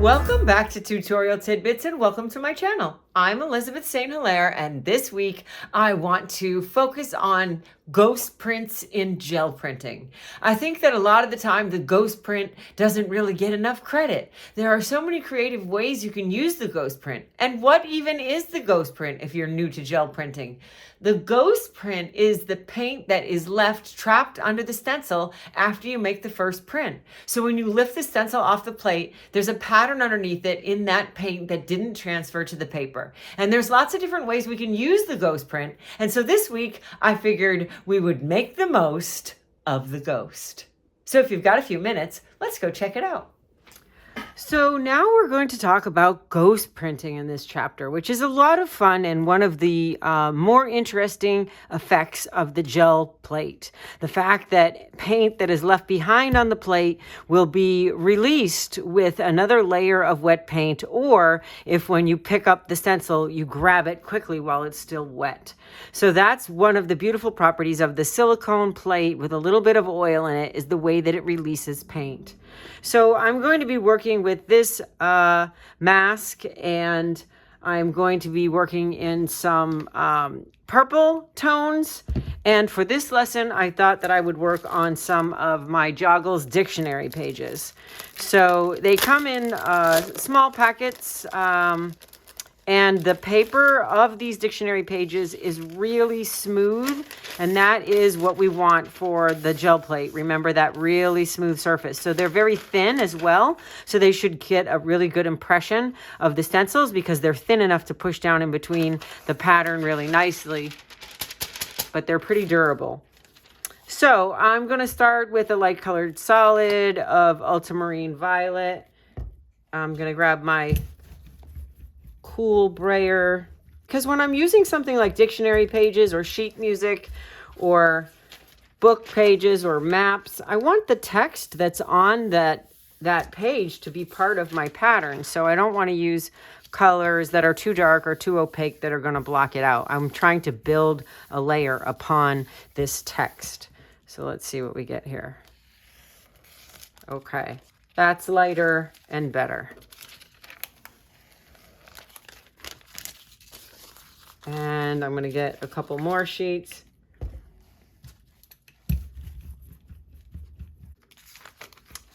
Welcome back to Tutorial Tidbits and welcome to my channel. I'm Elizabeth St. Hilaire, and this week I want to focus on ghost prints in gel printing. I think that a lot of the time the ghost print doesn't really get enough credit. There are so many creative ways you can use the ghost print. And what even is the ghost print if you're new to gel printing? The ghost print is the paint that is left trapped under the stencil after you make the first print. So when you lift the stencil off the plate, there's a pattern underneath it in that paint that didn't transfer to the paper. And there's lots of different ways we can use the ghost print. And so this week I figured we would make the most of the ghost. So if you've got a few minutes, let's go check it out. So now we're going to talk about ghost printing in this chapter, which is a lot of fun and one of the more interesting effects of the gel plate. The fact that paint that is left behind on the plate will be released with another layer of wet paint, or if when you pick up the stencil, you grab it quickly while it's still wet. So that's one of the beautiful properties of the silicone plate with a little bit of oil in it, is the way that it releases paint. So I'm going to be working with this mask, and I'm going to be working in some purple tones. And for this lesson, I thought that I would work on some of my Joggles dictionary pages. So they come in small packets, and the paper of these dictionary pages is really smooth, and that is what we want for the gel plate. Remember, that really smooth surface. So they're very thin as well, so they should get a really good impression of the stencils because they're thin enough to push down in between the pattern really nicely, but they're pretty durable. So I'm going to start with a light colored solid of ultramarine violet. I'm going to grab my cool brayer, because when I'm using something like dictionary pages or sheet music or book pages or maps, I want the text that's on that page to be part of my pattern. So I don't want to use colors that are too dark or too opaque that are going to block it out. I'm trying to build a layer upon this text. So let's see what we get here. Okay, that's lighter and better. And I'm going to get a couple more sheets.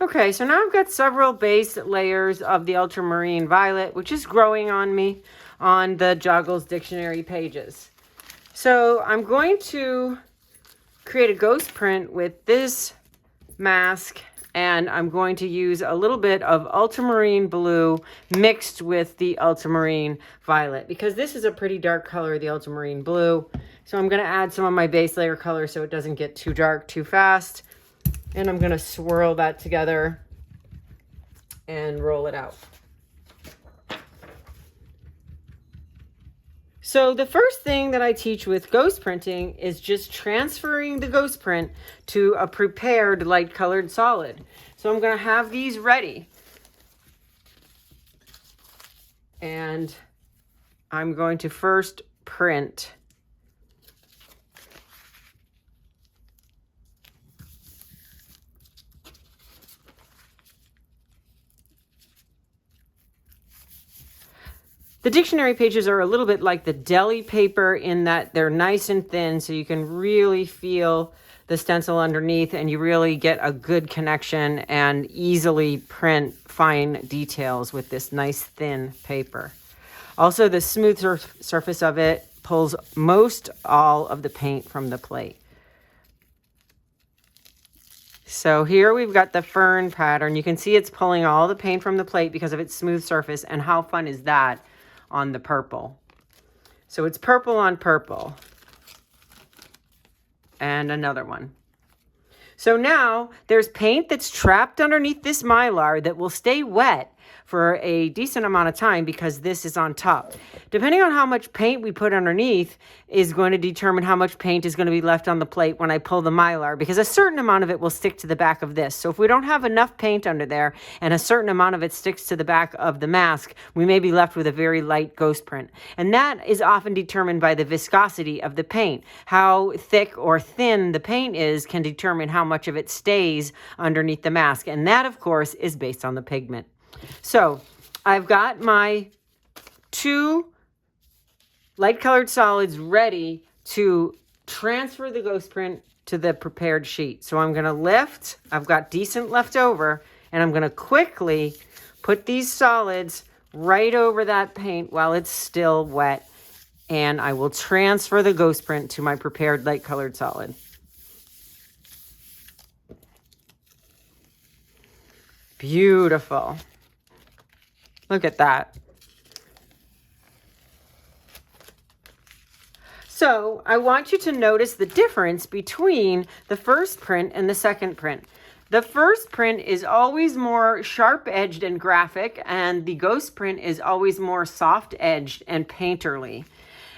Okay, so now I've got several base layers of the ultramarine violet, which is growing on me on the Joggles dictionary pages. So I'm going to create a ghost print with this mask, and I'm going to use a little bit of ultramarine blue mixed with the ultramarine violet, because this is a pretty dark color, the ultramarine blue. So I'm going to add some of my base layer color so it doesn't get too dark too fast. And I'm going to swirl that together and roll it out. So the first thing that I teach with ghost printing is just transferring the ghost print to a prepared light colored solid. So I'm going to have these ready. And I'm going to first print. The dictionary pages are a little bit like the deli paper in that they're nice and thin, so you can really feel the stencil underneath and you really get a good connection and easily print fine details with this nice thin paper. Also, the smooth surface of it pulls most all of the paint from the plate. So here we've got the fern pattern. You can see it's pulling all the paint from the plate because of its smooth surface, and how fun is that on the purple? So it's purple on purple. And another one. So now there's paint that's trapped underneath this mylar that will stay wet for a decent amount of time because this is on top. Depending on how much paint we put underneath is going to determine how much paint is going to be left on the plate when I pull the mylar, because a certain amount of it will stick to the back of this. So if we don't have enough paint under there and a certain amount of it sticks to the back of the mask, we may be left with a very light ghost print. And that is often determined by the viscosity of the paint. How thick or thin the paint is can determine how much of it stays underneath the mask. And that, of course, is based on the pigment. So I've got my 2 light colored solids ready to transfer the ghost print to the prepared sheet. So I'm going to lift, I've got decent left over, and I'm going to quickly put these solids right over that paint while it's still wet, and I will transfer the ghost print to my prepared light colored solid. Beautiful. Look at that. So I want you to notice the difference between the first print and the second print. The first print is always more sharp-edged and graphic, and the ghost print is always more soft-edged and painterly.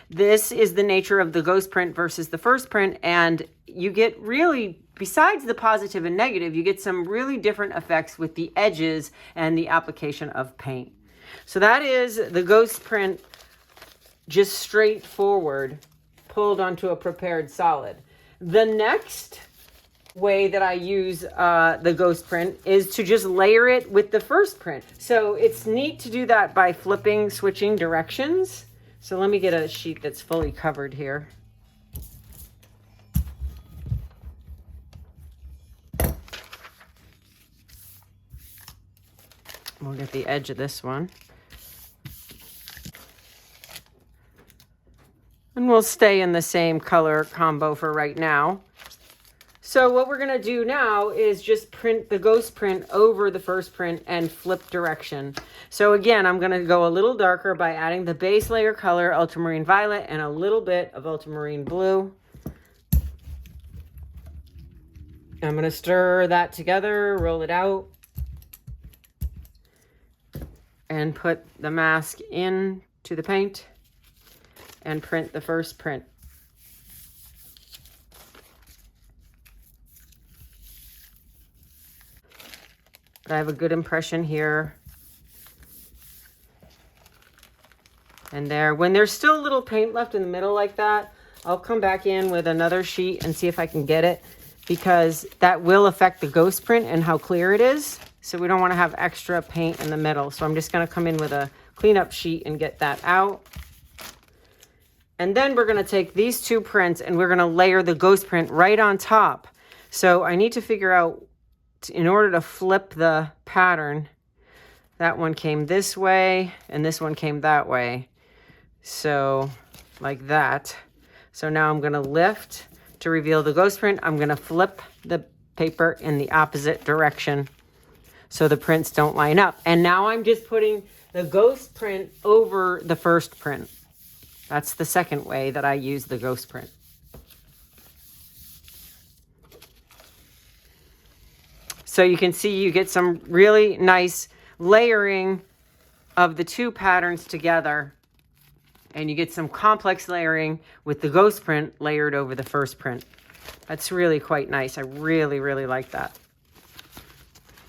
This is the nature of the ghost print versus the first print, and you get really, besides the positive and negative, you get some really different effects with the edges and the application of paint. So that is the ghost print, just straightforward, pulled onto a prepared solid. The next way that I use the ghost print is to just layer it with the first print. So it's neat to do that by switching directions. So let me get a sheet that's fully covered here. We'll get the edge of this one. And we'll stay in the same color combo for right now. So what we're going to do now is just print the ghost print over the first print and flip direction. So again, I'm going to go a little darker by adding the base layer color, ultramarine violet, and a little bit of ultramarine blue. I'm going to stir that together, roll it out, and put the mask into the paint and print the first print. But I have a good impression here and there. When there's still a little paint left in the middle like that, I'll come back in with another sheet and see if I can get it, because that will affect the ghost print and how clear it is. So we don't want to have extra paint in the middle. So I'm just going to come in with a cleanup sheet and get that out. And then we're going to take these 2 prints and we're going to layer the ghost print right on top. So I need to figure out, in order to flip the pattern, that one came this way and this one came that way. So like that. So now I'm going to lift to reveal the ghost print. I'm going to flip the paper in the opposite direction so the prints don't line up. And now I'm just putting the ghost print over the first print. That's the second way that I use the ghost print. So you can see you get some really nice layering of the 2 patterns together, and you get some complex layering with the ghost print layered over the first print. That's really quite nice. I really, really like that.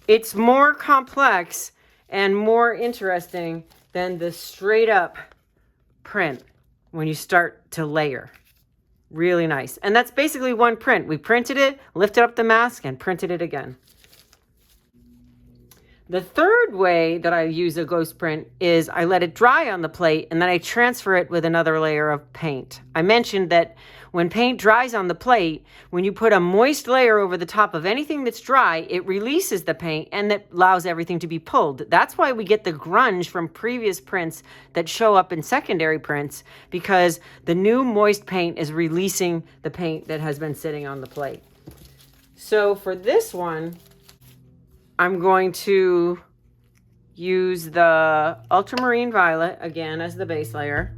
It's more complex and more interesting than the straight up print when you start to layer. Really nice. And that's basically one print. We printed it, lifted up the mask, and printed it again. The third way that I use a ghost print is I let it dry on the plate and then I transfer it with another layer of paint. I mentioned that when paint dries on the plate, when you put a moist layer over the top of anything that's dry, it releases the paint and that allows everything to be pulled. That's why we get the grunge from previous prints that show up in secondary prints, because the new moist paint is releasing the paint that has been sitting on the plate. So for this one, I'm going to use the ultramarine violet again as the base layer.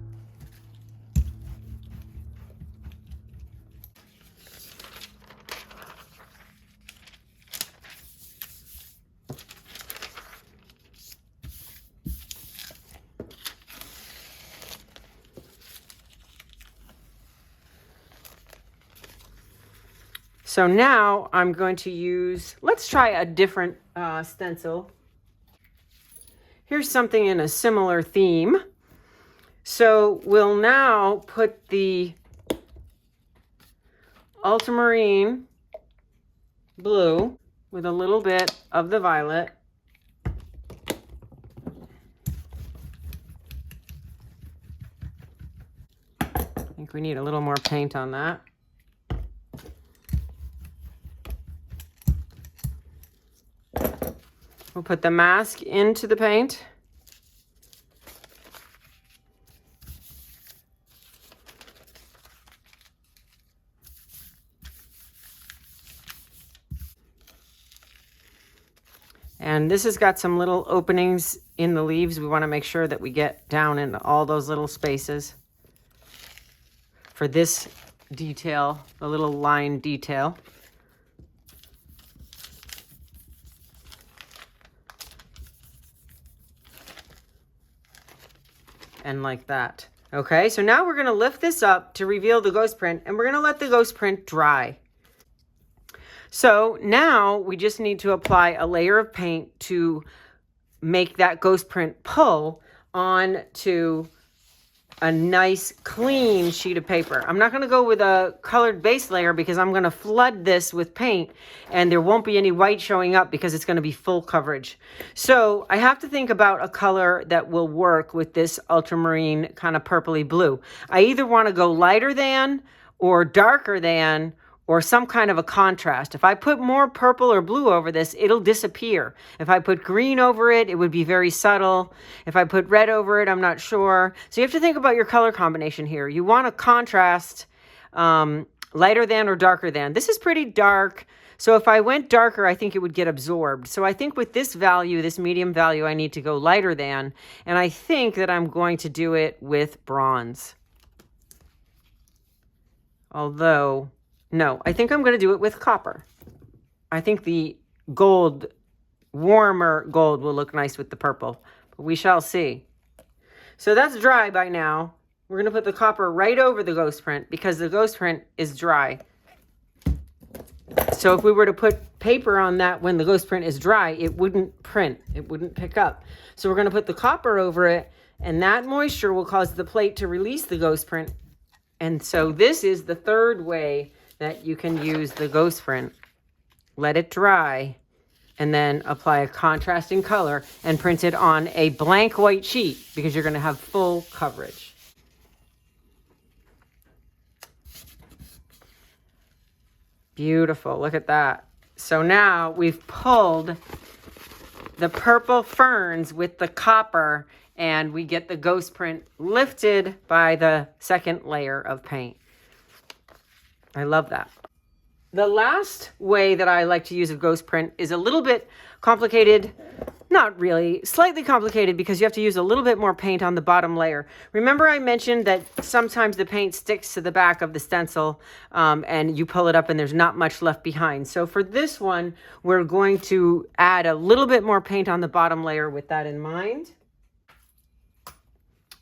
So now I'm going to use, let's try a different stencil. Here's something in a similar theme. So we'll now put the ultramarine blue with a little bit of the violet. we need a little more paint on that. We'll put the mask into the paint. And this has got some little openings in the leaves. We want to make sure that we get down in all those little spaces for this detail, the little line detail. And like that. Okay, so now we're going to lift this up to reveal the ghost print, and we're going to let the ghost print dry. So now we just need to apply a layer of paint to make that ghost print pull onto a nice clean sheet of paper. I'm not going to go with a colored base layer because I'm going to flood this with paint and there won't be any white showing up because it's going to be full coverage. So I have to think about a color that will work with this ultramarine kind of purpley blue. I either want to go lighter than or darker than or some kind of a contrast. If I put more purple or blue over this, it'll disappear. If I put green over it, it would be very subtle. If I put red over it, I'm not sure. So you have to think about your color combination here. You want a contrast, lighter than or darker than. This is pretty dark. So if I went darker, I think it would get absorbed. So I think with this value, this medium value, I need to go lighter than. And I think that I'm going to do it with bronze. Although, no, I think I'm going to do it with copper. I think the gold, warmer gold will look nice with the purple, but we shall see. So that's dry by now. We're going to put the copper right over the ghost print because the ghost print is dry. So if we were to put paper on that when the ghost print is dry, it wouldn't print. It wouldn't pick up. So we're going to put the copper over it, and that moisture will cause the plate to release the ghost print. And so this is the third way that you can use the ghost print. Let it dry and then apply a contrasting color and print it on a blank white sheet because you're going to have full coverage. Beautiful. Look at that. So now we've pulled the purple ferns with the copper and we get the ghost print lifted by the second layer of paint. I love that. The last way that I like to use a ghost print is a little bit complicated. Not really, slightly complicated because you have to use a little bit more paint on the bottom layer. Remember I mentioned that sometimes the paint sticks to the back of the stencil and you pull it up and there's not much left behind. So for this one, we're going to add a little bit more paint on the bottom layer with that in mind.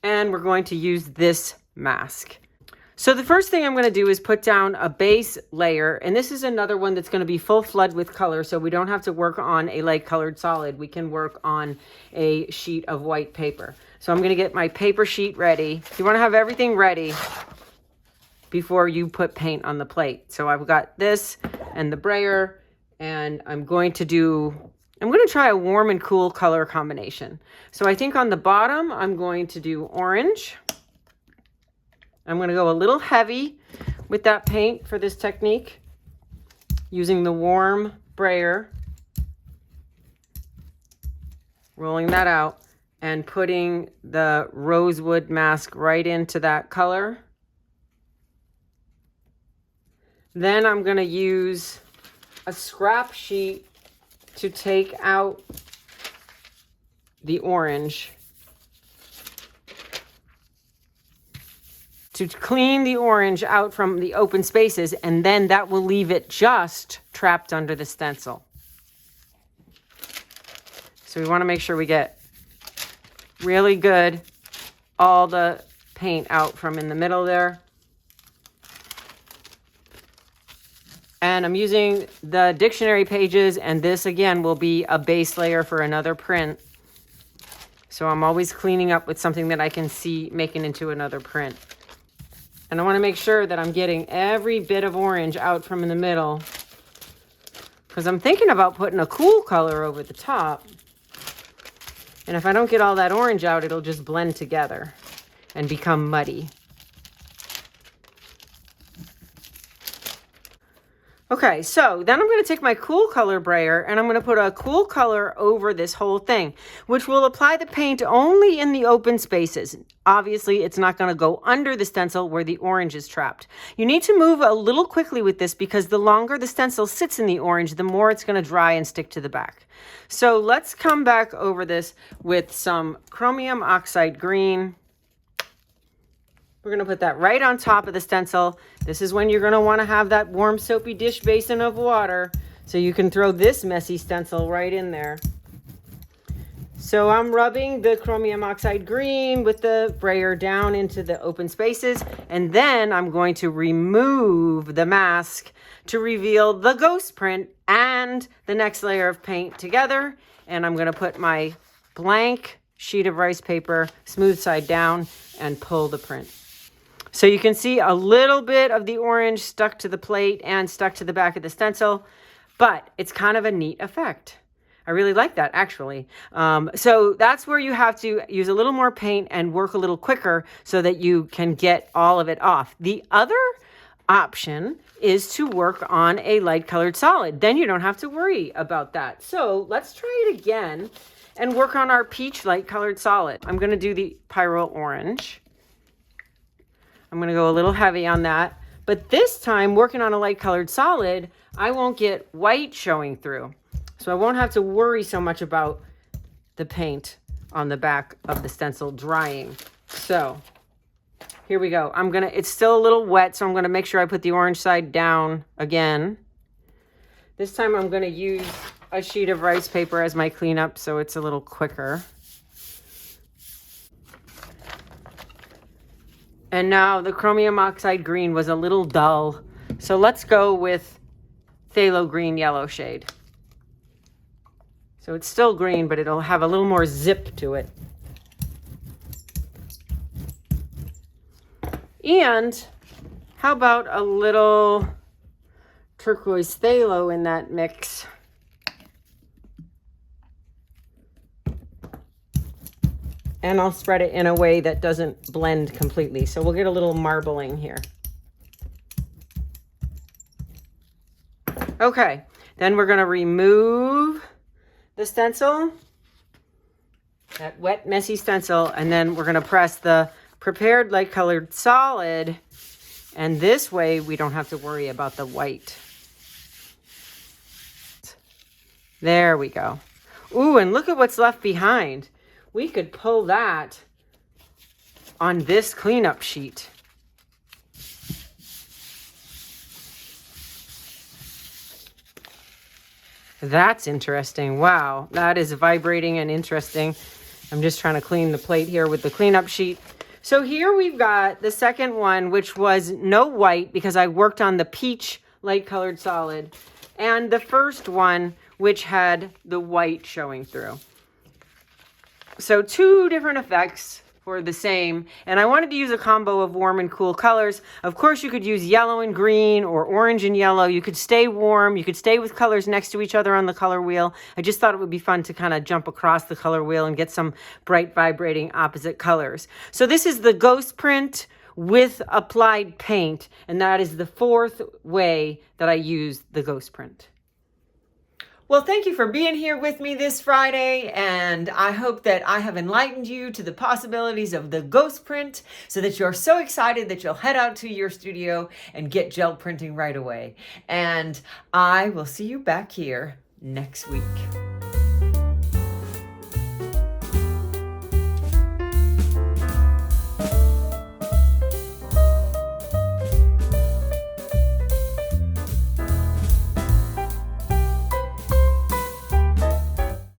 And we're going to use this mask. So the first thing I'm going to do is put down a base layer, and this is another one that's going to be full flood with color, so we don't have to work on a light colored solid. We can work on a sheet of white paper. So I'm going to get my paper sheet ready. You want to have everything ready before you put paint on the plate. So I've got this and the brayer, and I'm going to try a warm and cool color combination. So I think on the bottom, I'm going to do orange. I'm going to go a little heavy with that paint for this technique, using the warm brayer, rolling that out, and putting the rosewood mask right into that color. Then I'm going to use a scrap sheet to take out the orange, to clean the orange out from the open spaces, and then that will leave it just trapped under the stencil. So we want to make sure we get really good all the paint out from in the middle there. And I'm using the dictionary pages, and this again will be a base layer for another print. So I'm always cleaning up with something that I can see making into another print. And I want to make sure that I'm getting every bit of orange out from in the middle, because I'm thinking about putting a cool color over the top. And if I don't get all that orange out, it'll just blend together and become muddy. Okay, so then I'm going to take my cool color brayer and I'm going to put a cool color over this whole thing, which will apply the paint only in the open spaces. Obviously, it's not going to go under the stencil where the orange is trapped. You need to move a little quickly with this because the longer the stencil sits in the orange, the more it's going to dry and stick to the back. So let's come back over this with some chromium oxide green. We're going to put that right on top of the stencil. This is when you're going to want to have that warm soapy dish basin of water so you can throw this messy stencil right in there. So I'm rubbing the chromium oxide green with the brayer down into the open spaces, and then I'm going to remove the mask to reveal the ghost print and the next layer of paint together. And I'm going to put my blank sheet of rice paper smooth side down and pull the print. So you can see a little bit of the orange stuck to the plate and stuck to the back of the stencil, but it's kind of a neat effect. I really like that, actually. So that's where you have to use a little more paint and work a little quicker so that you can get all of it off. The other option is to work on a light colored solid. Then you don't have to worry about that. So let's try it again and work on our peach light colored solid. I'm going to do the Pyro Orange. I'm going to go a little heavy on that. But this time, working on a light colored solid, I won't get white showing through. So I won't have to worry so much about the paint on the back of the stencil drying. So here we go. It's still a little wet, so I'm going to make sure I put the orange side down again. This time I'm going to use a sheet of rice paper as my cleanup so it's a little quicker. And now the chromium oxide green was a little dull. So let's go with phthalo green yellow shade. So it's still green, but it'll have a little more zip to it. And how about a little turquoise phthalo in that mix? And I'll spread it in a way that doesn't blend completely. So we'll get a little marbling here. Okay, then we're going to remove the stencil, that wet, messy stencil, and then we're going to press the prepared light colored solid. And this way we don't have to worry about the white. There we go. Ooh, and look at what's left behind. We could pull that on this cleanup sheet. That's interesting. Wow, that is vibrating and interesting. I'm just trying to clean the plate here with the cleanup sheet. So here we've got the second one, which was no white because I worked on the peach light colored solid, and the first one, which had the white showing through. So two different effects for the same, and I wanted to use a combo of warm and cool colors. Of course, you could use yellow and green or orange and yellow. You could stay warm. You could stay with colors next to each other on the color wheel. I just thought it would be fun to kind of jump across the color wheel and get some bright, vibrating opposite colors. So this is the ghost print with applied paint, and that is the fourth way that I use the ghost print. Well, thank you for being here with me this Friday, and I hope that I have enlightened you to the possibilities of the ghost print so that you're so excited that you'll head out to your studio and get gel printing right away. And I will see you back here next week.